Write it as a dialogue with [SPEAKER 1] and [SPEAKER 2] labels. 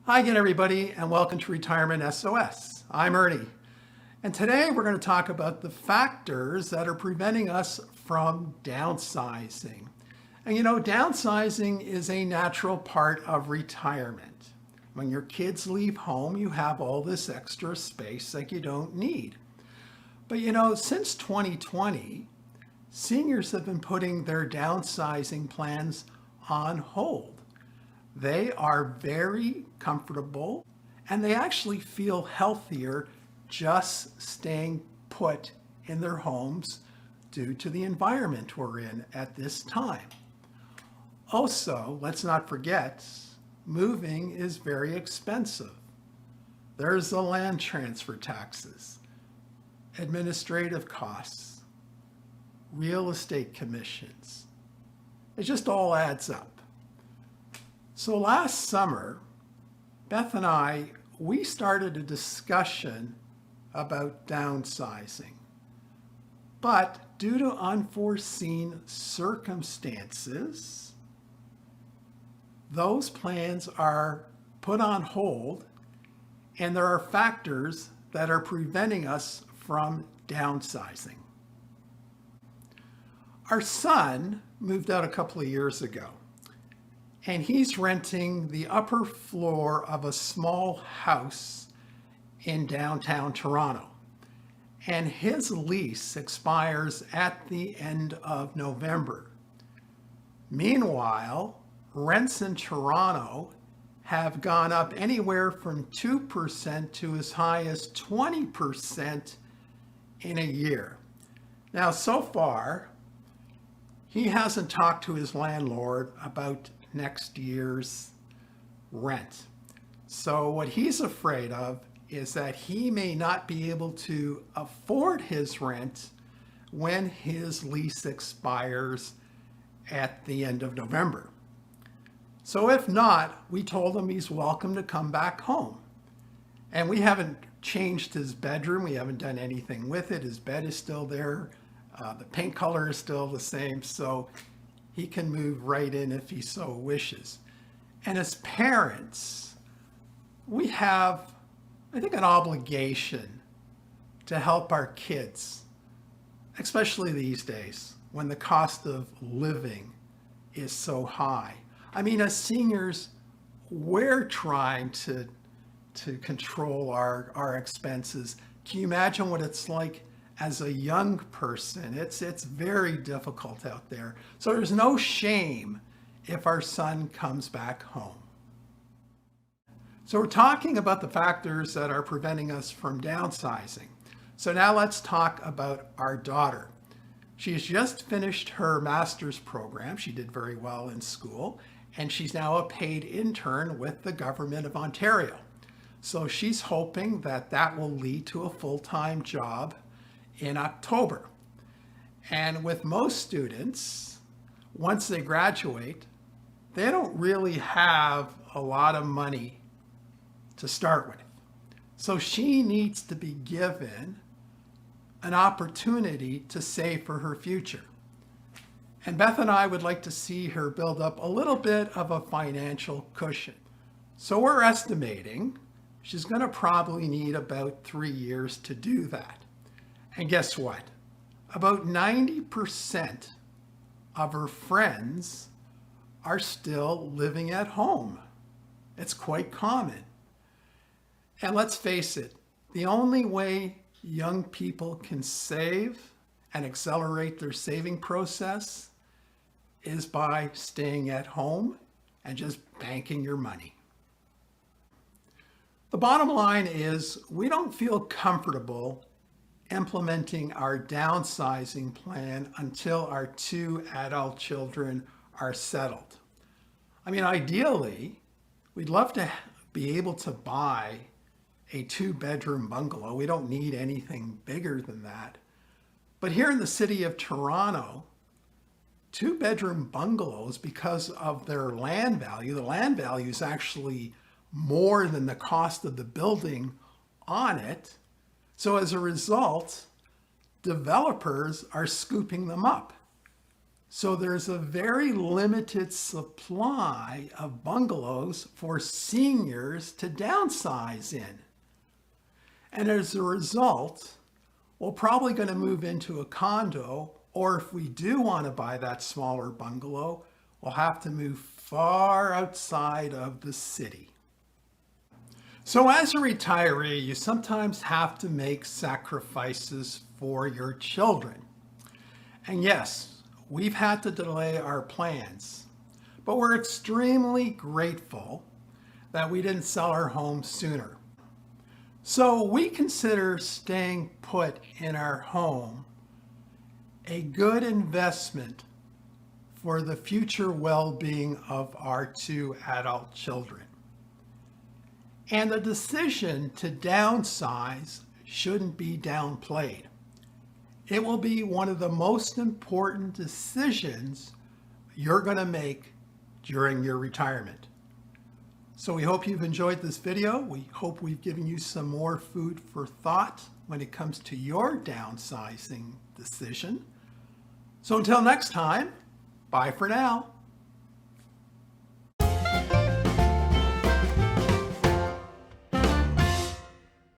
[SPEAKER 1] Hi again, everybody, and welcome to Retirement SOS. I'm Ernie, and today we're going to talk about the factors that are preventing us from downsizing. And downsizing is a natural part of retirement. When your kids leave home, you have all this extra space that you don't need. But since 2020, seniors have been putting their downsizing plans on hold. They are very comfortable and they actually feel healthier just staying put in their homes due to the environment we're in at this time. Also, let's not forget, moving is very expensive. There's the land transfer taxes, administrative costs, real estate commissions. It just all adds up. So last summer, Beth and we started a discussion about downsizing. But due to unforeseen circumstances, those plans are put on hold, and there are factors that are preventing us from downsizing. Our son moved out a couple of years ago. And he's renting the upper floor of a small house in downtown Toronto. And his lease expires at the end of November. Meanwhile, rents in Toronto have gone up anywhere from 2% to as high as 20% in a year. Now, so far, he hasn't talked to his landlord about next year's rent. So what he's afraid of is that he may not be able to afford his rent when his lease expires at the end of November. So if not, we told him he's welcome to come back home. And we haven't changed his bedroom. We haven't done anything with it. His bed is still there. The paint color is still the same. So he can move right in if he so wishes. And as parents, we have, I think, an obligation to help our kids, especially these days when the cost of living is so high. I mean, as seniors, we're trying to control our expenses. Can you imagine what it's like as a young person? It's very difficult out there. So there's no shame if our son comes back home. So we're talking about the factors that are preventing us from downsizing. So now let's talk about our daughter. She's just finished her master's program. She did very well in school, and she's now a paid intern with the government of Ontario. So she's hoping that that will lead to a full-time job in October. And with most students, once they graduate, they don't really have a lot of money to start with. So she needs to be given an opportunity to save for her future. And Beth and I would like to see her build up a little bit of a financial cushion. So we're estimating she's going to probably need about 3 years to do that. And guess what? About 90% of her friends are still living at home. It's quite common. And let's face it, the only way young people can save and accelerate their saving process is by staying at home and just banking your money. The bottom line is we don't feel comfortable implementing our downsizing plan until our 2 adult children are settled. I mean, ideally, we'd love to be able to buy a 2-bedroom bungalow. We don't need anything bigger than that. But here in the city of Toronto, 2-bedroom bungalows, because of their land value, the land value is actually more than the cost of the building on it. So as a result, developers are scooping them up. So there's a very limited supply of bungalows for seniors to downsize in. And as a result, we're probably going to move into a condo, or if we do want to buy that smaller bungalow, we'll have to move far outside of the city. So as a retiree, you sometimes have to make sacrifices for your children. And yes, we've had to delay our plans, but we're extremely grateful that we didn't sell our home sooner. So we consider staying put in our home a good investment for the future well-being of our 2 adult children. And the decision to downsize shouldn't be downplayed. It will be one of the most important decisions you're going to make during your retirement. So we hope you've enjoyed this video. We hope we've given you some more food for thought when it comes to your downsizing decision. So until next time, bye for now.